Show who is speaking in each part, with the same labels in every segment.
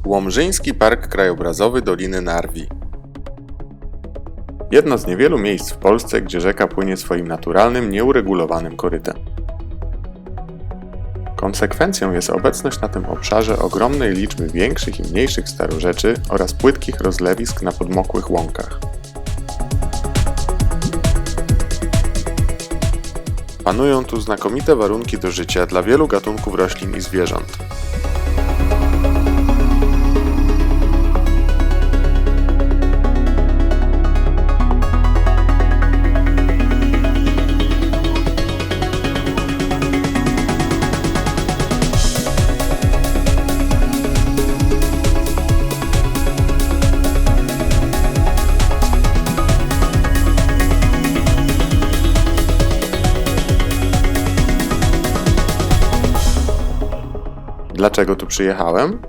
Speaker 1: Łomżyński Park Krajobrazowy Doliny Narwi. Jedno z niewielu miejsc w Polsce, gdzie rzeka płynie swoim naturalnym, nieuregulowanym korytem. Konsekwencją jest obecność na tym obszarze ogromnej liczby większych i mniejszych starorzeczy oraz płytkich rozlewisk na podmokłych łąkach. Panują tu znakomite warunki do życia dla wielu gatunków roślin i zwierząt. Dlaczego tu przyjechałem?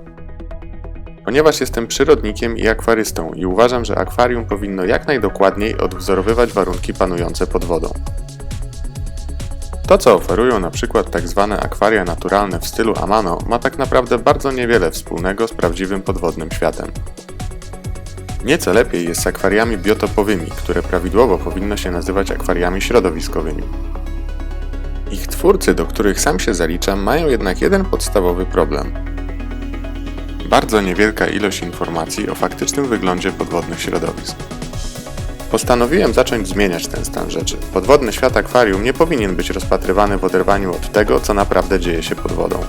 Speaker 1: Ponieważ jestem przyrodnikiem i akwarystą i uważam, że akwarium powinno jak najdokładniej odwzorowywać warunki panujące pod wodą. To, co oferują np. tzw. akwaria naturalne w stylu Amano, ma tak naprawdę bardzo niewiele wspólnego z prawdziwym podwodnym światem. Nieco lepiej jest z akwariami biotopowymi, które prawidłowo powinno się nazywać akwariami środowiskowymi. Ich twórcy, do których sam się zaliczam, mają jednak jeden podstawowy problem. Bardzo niewielka ilość informacji o faktycznym wyglądzie podwodnych środowisk. Postanowiłem zacząć zmieniać ten stan rzeczy. Podwodny świat akwarium nie powinien być rozpatrywany w oderwaniu od tego, co naprawdę dzieje się pod wodą.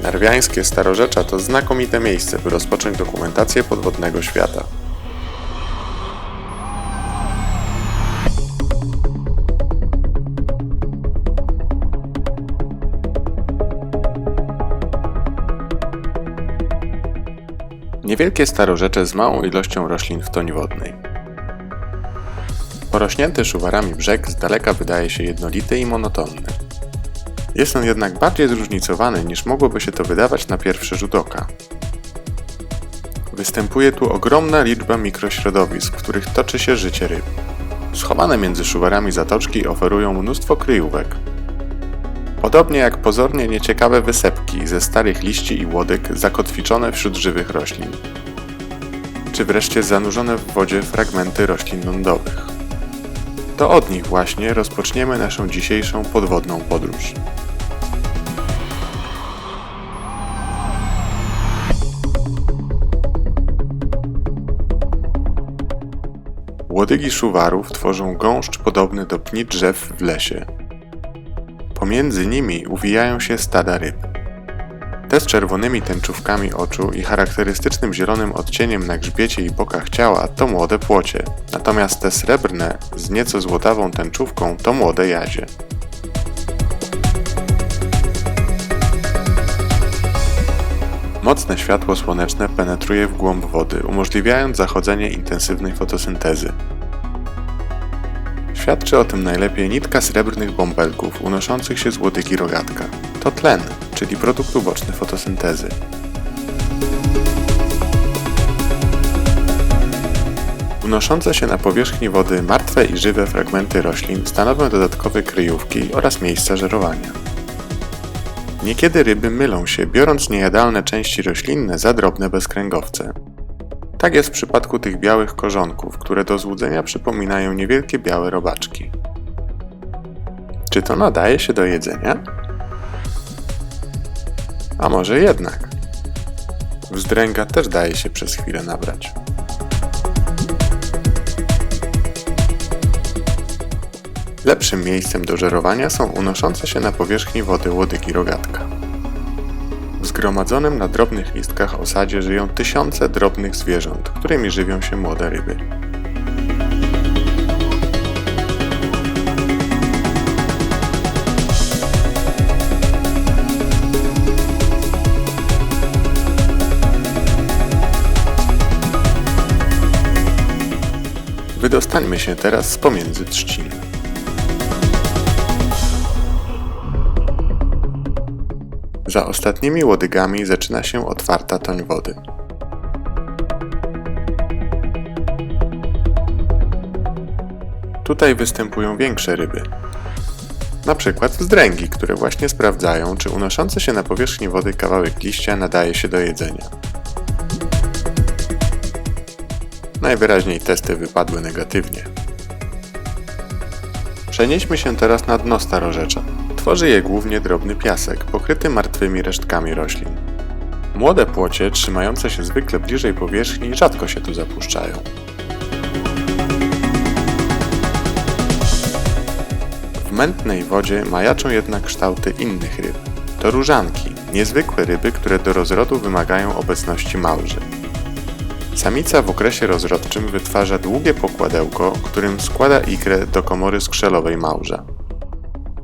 Speaker 1: Narwiańskie Starorzecza to znakomite miejsce, by rozpocząć dokumentację podwodnego świata. Niewielkie starorzecze z małą ilością roślin w toni wodnej. Porośnięty szuwarami brzeg z daleka wydaje się jednolity i monotonny. Jest on jednak bardziej zróżnicowany niż mogłoby się to wydawać na pierwszy rzut oka. Występuje tu ogromna liczba mikrośrodowisk, w których toczy się życie ryb. Schowane między szuwarami zatoczki oferują mnóstwo kryjówek. Podobnie jak pozornie nieciekawe wysepki ze starych liści i łodyg zakotwiczone wśród żywych roślin. Czy wreszcie zanurzone w wodzie fragmenty roślin lądowych. To od nich właśnie rozpoczniemy naszą dzisiejszą podwodną podróż. Łodygi szuwarów tworzą gąszcz podobny do pni drzew w lesie. Pomiędzy nimi uwijają się stada ryb. Te z czerwonymi tęczówkami oczu i charakterystycznym zielonym odcieniem na grzbiecie i bokach ciała to młode płocie, natomiast te srebrne z nieco złotawą tęczówką to młode jazie. Mocne światło słoneczne penetruje w głąb wody, umożliwiając zachodzenie intensywnej fotosyntezy. Świadczy o tym najlepiej nitka srebrnych bąbelków unoszących się z łodygi rogatka. To tlen, czyli produkt uboczny fotosyntezy. Unoszące się na powierzchni wody martwe i żywe fragmenty roślin stanowią dodatkowe kryjówki oraz miejsca żerowania. Niekiedy ryby mylą się, biorąc niejadalne części roślinne za drobne bezkręgowce. Tak jest w przypadku tych białych korzonków, które do złudzenia przypominają niewielkie białe robaczki. Czy to nadaje się do jedzenia? A może jednak? Wzdręga też daje się przez chwilę nabrać. Lepszym miejscem do żerowania są unoszące się na powierzchni wody łodygi rogatka. W zgromadzonym na drobnych listkach osadzie żyją tysiące drobnych zwierząt, którymi żywią się młode ryby. Wydostańmy się teraz z pomiędzy trzcin. Za ostatnimi łodygami zaczyna się otwarta toń wody. Tutaj występują większe ryby. Na przykład wzdręgi, które właśnie sprawdzają, czy unoszący się na powierzchni wody kawałek liścia nadaje się do jedzenia. Najwyraźniej testy wypadły negatywnie. Przenieśmy się teraz na dno starorzecza. Tworzy je głównie drobny piasek, pokryty martwymi resztkami roślin. Młode płocie, trzymające się zwykle bliżej powierzchni, rzadko się tu zapuszczają. W mętnej wodzie majaczą jednak kształty innych ryb. To różanki, niezwykłe ryby, które do rozrodu wymagają obecności małży. Samica w okresie rozrodczym wytwarza długie pokładełko, którym składa ikrę do komory skrzelowej małża.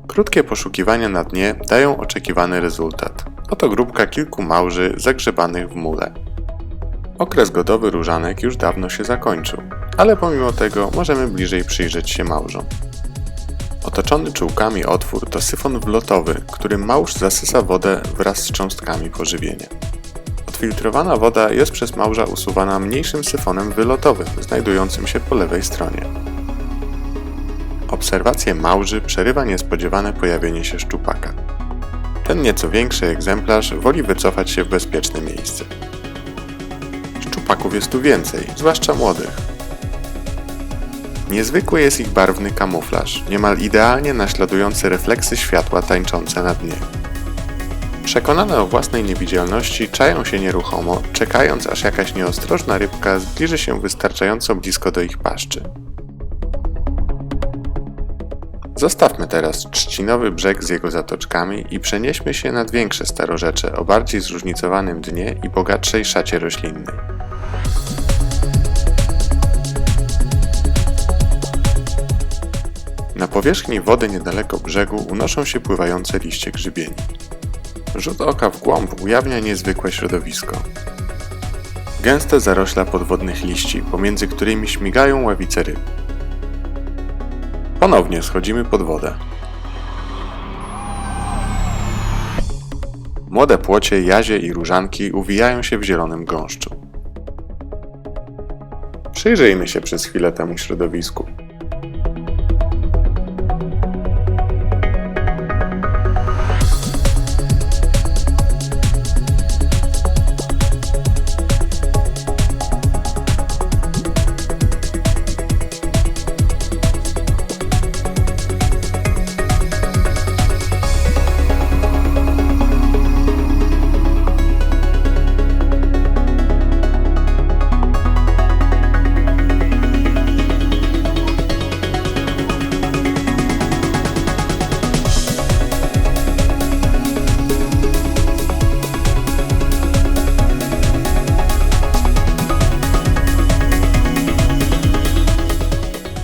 Speaker 1: Krótkie poszukiwania na dnie dają oczekiwany rezultat. Oto grupka kilku małży zagrzebanych w mule. Okres godowy różanek już dawno się zakończył, ale pomimo tego możemy bliżej przyjrzeć się małżom. Otoczony czułkami otwór to syfon wlotowy, którym małż zasysa wodę wraz z cząstkami pożywienia. Odfiltrowana woda jest przez małża usuwana mniejszym syfonem wylotowym, znajdującym się po lewej stronie. Obserwację małży przerywa niespodziewane pojawienie się szczupaka. Ten nieco większy egzemplarz woli wycofać się w bezpieczne miejsce. Szczupaków jest tu więcej, zwłaszcza młodych. Niezwykły jest ich barwny kamuflaż, niemal idealnie naśladujący refleksy światła tańczące na dnie. Przekonane o własnej niewidzialności czają się nieruchomo, czekając aż jakaś nieostrożna rybka zbliży się wystarczająco blisko do ich paszczy. Zostawmy teraz trzcinowy brzeg z jego zatoczkami i przenieśmy się nad większe starorzecze o bardziej zróżnicowanym dnie i bogatszej szacie roślinnej. Na powierzchni wody niedaleko brzegu unoszą się pływające liście grzybieni. Rzut oka w głąb ujawnia niezwykłe środowisko. Gęste zarośla podwodnych liści, pomiędzy którymi śmigają ławice ryb. Ponownie schodzimy pod wodę. Młode płocie, jazie i różanki uwijają się w zielonym gąszczu. Przyjrzyjmy się przez chwilę temu środowisku.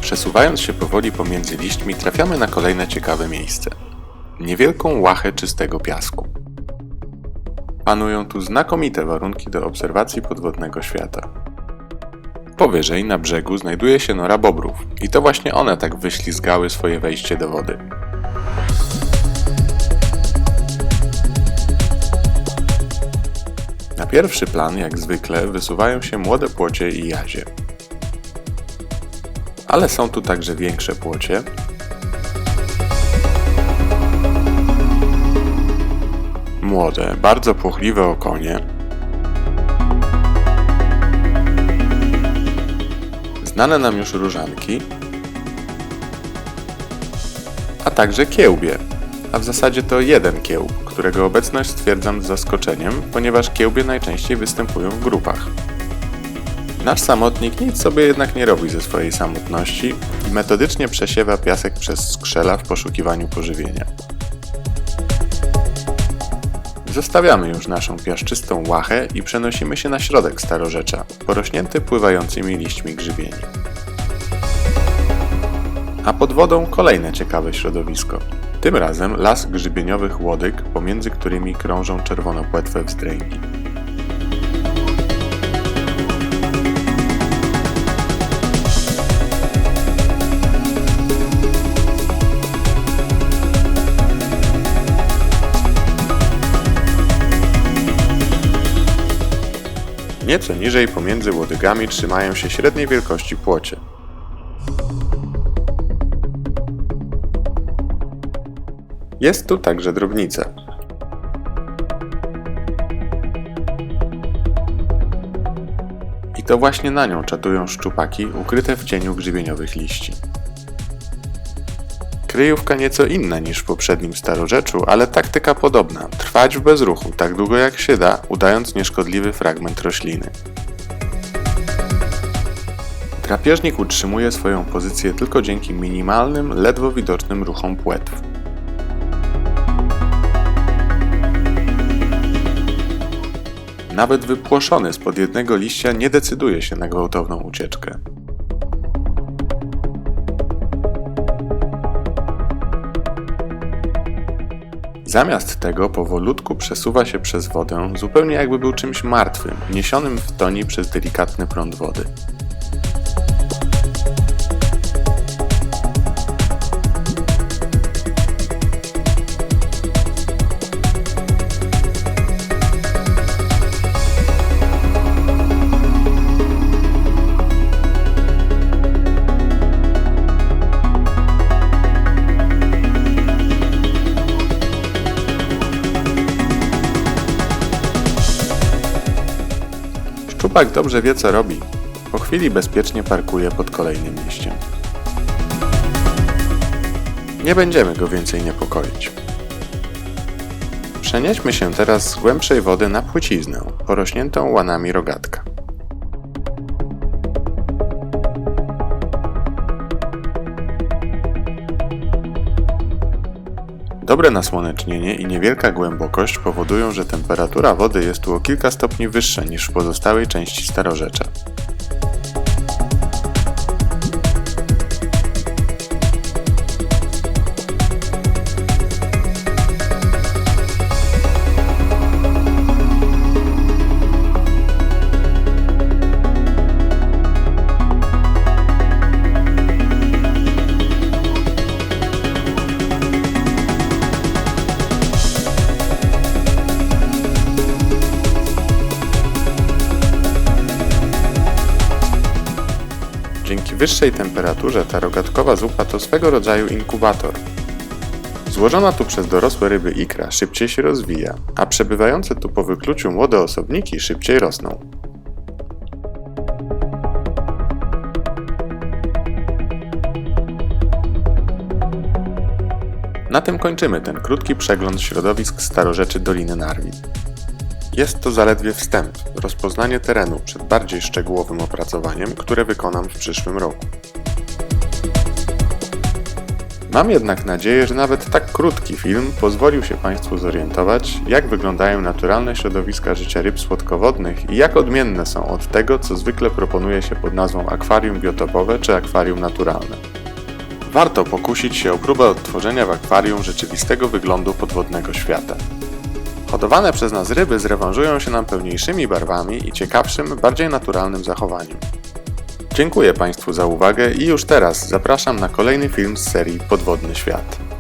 Speaker 1: Przesuwając się powoli pomiędzy liśćmi, trafiamy na kolejne ciekawe miejsce. Niewielką łachę czystego piasku. Panują tu znakomite warunki do obserwacji podwodnego świata. Powyżej, na brzegu, znajduje się nora bobrów i to właśnie one tak wyślizgały swoje wejście do wody. Na pierwszy plan, jak zwykle, wysuwają się młode płocie i jazie. Ale są tu także większe płocie, młode, bardzo płochliwe okonie, znane nam już różanki, a także kiełbie, a w zasadzie to jeden kiełb, którego obecność stwierdzam z zaskoczeniem, ponieważ kiełbie najczęściej występują w grupach. Nasz samotnik nic sobie jednak nie robi ze swojej samotności i metodycznie przesiewa piasek przez skrzela w poszukiwaniu pożywienia. Zostawiamy już naszą piaszczystą łachę i przenosimy się na środek starorzecza, porośnięty pływającymi liśćmi grzybieni. A pod wodą kolejne ciekawe środowisko. Tym razem las grzybieniowych łodyg, pomiędzy którymi krążą czerwonopłetwe wzdręgi. Nieco niżej pomiędzy łodygami trzymają się średniej wielkości płocie. Jest tu także drobnica. I to właśnie na nią czatują szczupaki ukryte w cieniu grzybieniowych liści. Kryjówka nieco inna niż w poprzednim starorzeczu, ale taktyka podobna. Trwać w bezruchu tak długo jak się da, udając nieszkodliwy fragment rośliny. Drapieżnik utrzymuje swoją pozycję tylko dzięki minimalnym, ledwo widocznym ruchom płetw. Nawet wypłoszony spod jednego liścia nie decyduje się na gwałtowną ucieczkę. Zamiast tego powolutku przesuwa się przez wodę, zupełnie jakby był czymś martwym, niesionym w toni przez delikatny prąd wody. Szczupak dobrze wie, co robi. Po chwili bezpiecznie parkuje pod kolejnym liściem. Nie będziemy go więcej niepokoić. Przenieśmy się teraz z głębszej wody na płyciznę, porośniętą łanami rogatka. Dobre nasłonecznienie i niewielka głębokość powodują, że temperatura wody jest tu o kilka stopni wyższa niż w pozostałej części starorzecza. Dzięki wyższej temperaturze ta rogatkowa zupa to swego rodzaju inkubator. Złożona tu przez dorosłe ryby ikra szybciej się rozwija, a przebywające tu po wykluciu młode osobniki szybciej rosną. Na tym kończymy ten krótki przegląd środowisk starorzeczy Doliny Narwin. Jest to zaledwie wstęp, rozpoznanie terenu przed bardziej szczegółowym opracowaniem, które wykonam w przyszłym roku. Mam jednak nadzieję, że nawet tak krótki film pozwolił się Państwu zorientować, jak wyglądają naturalne środowiska życia ryb słodkowodnych i jak odmienne są od tego, co zwykle proponuje się pod nazwą akwarium biotopowe czy akwarium naturalne. Warto pokusić się o próbę odtworzenia w akwarium rzeczywistego wyglądu podwodnego świata. Hodowane przez nas ryby zrewanżują się nam pełniejszymi barwami i ciekawszym, bardziej naturalnym zachowaniem. Dziękuję Państwu za uwagę i już teraz zapraszam na kolejny film z serii Podwodny Świat.